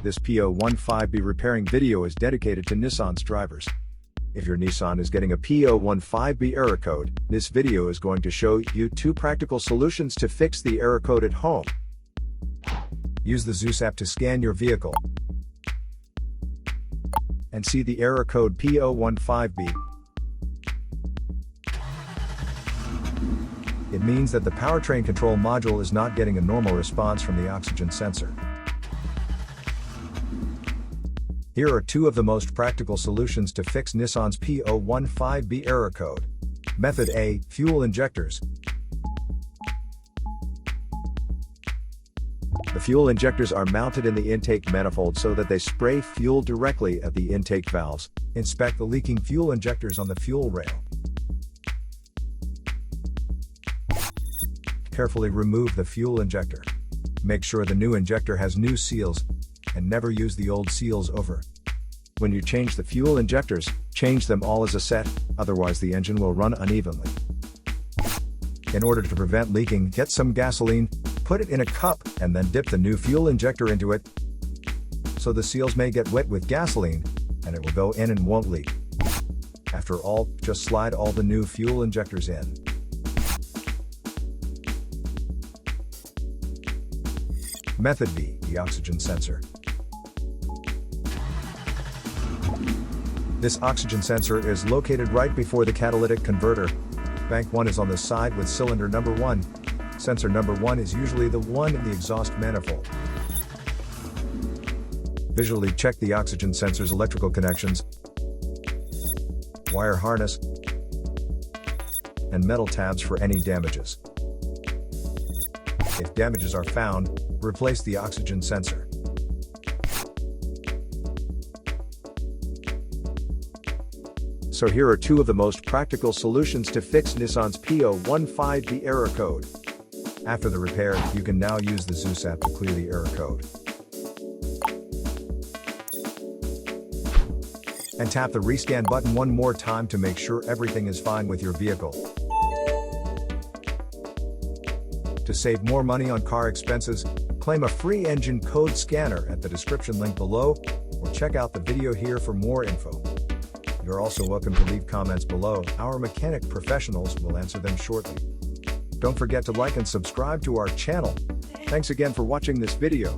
This P015B repairing video is dedicated to Nissan's drivers. If your Nissan is getting a P015B error code, this video is going to show you 2 practical solutions to fix the error code at home. Use the Zeus app to scan your vehicle and see the error code P015B. It means that the powertrain control module is not getting a normal response from the oxygen sensor. Here are 2 of the most practical solutions to fix Nissan's P015B error code. Method A, fuel injectors. The fuel injectors are mounted in the intake manifold so that they spray fuel directly at the intake valves. Inspect the leaking fuel injectors on the fuel rail. Carefully remove the fuel injector. Make sure the new injector has new seals, and never use the old seals over. When you change the fuel injectors, change them all as a set, otherwise the engine will run unevenly. In order to prevent leaking, get some gasoline, put it in a cup, and then dip the new fuel injector into it, so the seals may get wet with gasoline, and it will go in and won't leak. After all, just slide all the new fuel injectors in. Method B, the oxygen sensor. This oxygen sensor is located right before the catalytic converter. Bank 1 is on the side with cylinder number 1. Sensor number 1 is usually the one in the exhaust manifold. Visually check the oxygen sensor's electrical connections, wire harness, and metal tabs for any damages. If damages are found, replace the oxygen sensor. So here are 2 of the most practical solutions to fix Nissan's P015B error code. After the repair, you can now use the Zeus app to clear the error code. And tap the rescan button one more time to make sure everything is fine with your vehicle. To save more money on car expenses, claim a free engine code scanner at the description link below, or check out the video here for more info. You're also welcome to leave comments below. Our mechanic professionals will answer them shortly. Don't forget to like and subscribe to our channel. Thanks again for watching this video.